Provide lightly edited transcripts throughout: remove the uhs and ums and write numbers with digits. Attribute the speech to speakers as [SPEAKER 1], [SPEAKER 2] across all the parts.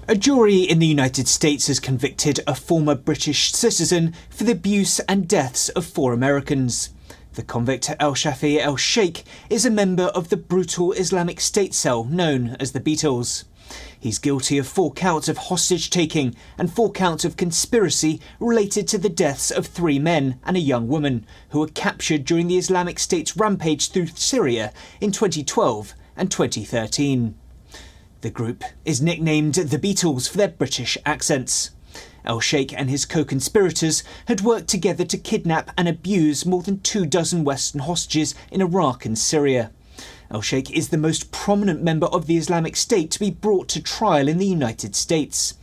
[SPEAKER 1] A jury in the United States has convicted a former British citizen for the abuse and deaths of 4 Americans. The convict Shafee Elsheikh is a member of the brutal Islamic State cell known as the Beatles. He's guilty of 4 counts of hostage-taking and 4 counts of conspiracy related to the deaths of 3 men and a young woman who were captured during the Islamic State's rampage through Syria in 2012 and 2013. The group is nicknamed the Beatles for their British accents. Elsheikh and his co-conspirators had worked together to kidnap and abuse more than 24 Western hostages in Iraq and Syria. Elsheikh is the most prominent member of the Islamic State to be brought to trial in the United States.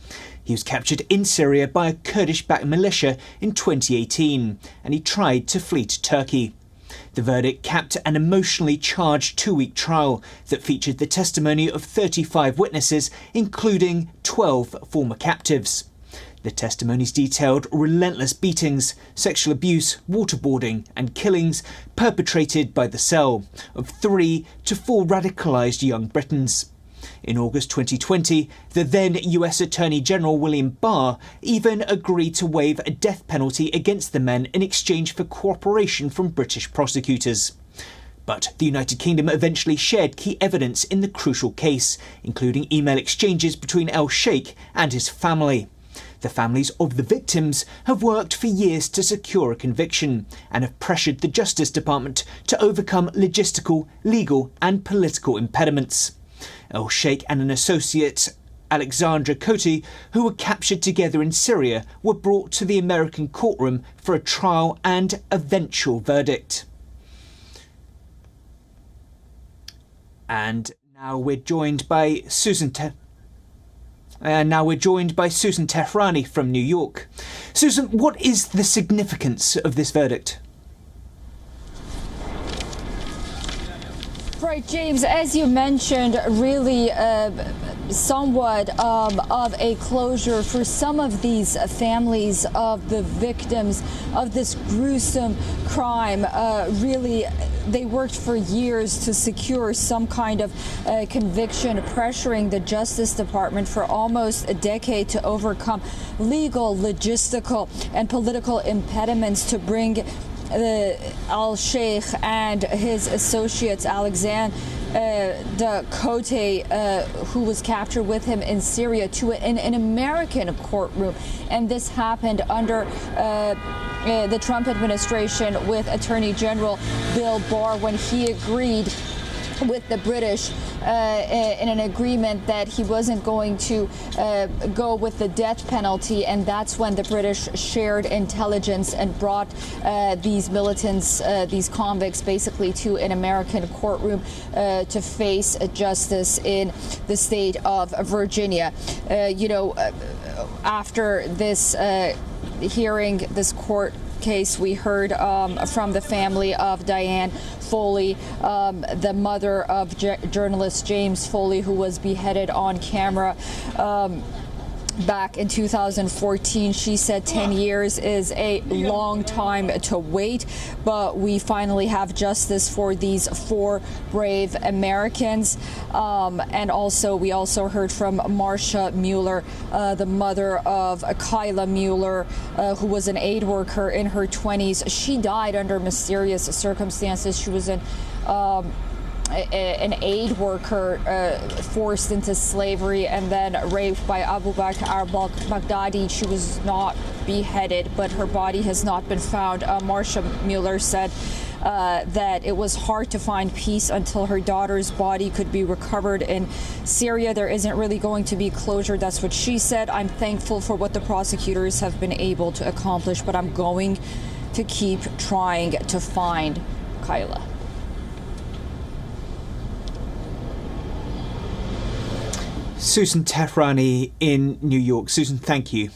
[SPEAKER 1] He was captured in Syria by a Kurdish-backed militia in 2018, and he tried to flee to Turkey. The verdict capped an emotionally charged 2-week trial that featured the testimony of 35 witnesses, including 12 former captives. The testimonies detailed relentless beatings, sexual abuse, waterboarding and killings perpetrated by the cell of 3 to 4 radicalised young Britons. In August 2020, the then US Attorney General William Barr even agreed to waive a death penalty against the men in exchange for cooperation from British prosecutors. But the United Kingdom eventually shared key evidence in the crucial case, including email exchanges between Elsheikh and his family. The families of the victims have worked for years to secure a conviction and have pressured the Justice Department to overcome logistical, legal and political impediments. Elsheikh and an associate, Alexandra Coty, who were captured together in Syria, were brought to the American courtroom for a trial and eventual verdict. And now we're joined by Susan Tehrani from New York. Susan, what is the significance of this verdict?
[SPEAKER 2] Right, James, as you mentioned, really somewhat of a closure for some of these families of the victims of this gruesome crime. Really, they worked for years to secure some kind of conviction, pressuring the Justice Department for almost a decade to overcome legal, logistical, and political impediments to bring Elsheikh and his associates, Alexandra Coty, who was captured with him in Syria, to an American courtroom. And this happened under the Trump administration with Attorney General Bill Barr, when he agreed with the British in an agreement that he wasn't going to go with the death penalty, and that's when the British shared intelligence and brought these militants, these convicts, basically to an American courtroom to face justice in the state of Virginia. After this hearing, this court case, we heard from the family of Diane Foley, the mother of journalist James Foley, who was beheaded on camera back in 2014. She said 10 years is a long time to wait, but we finally have justice for these 4 brave Americans. And also, we also heard from Marcia Mueller, the mother of Kyla Mueller, who was an aid worker in her 20s. She died under mysterious circumstances. She was an aid worker forced into slavery and then raped by Abu Bakr al-Baghdadi. She was not beheaded, but her body has not been found. Marcia Mueller said that it was hard to find peace until her daughter's body could be recovered in Syria. There isn't really going to be closure. That's what she said. I'm thankful for what the prosecutors have been able to accomplish, but I'm going to keep trying to find Kyla.
[SPEAKER 1] Susan Tehrani in New York. Susan, thank you.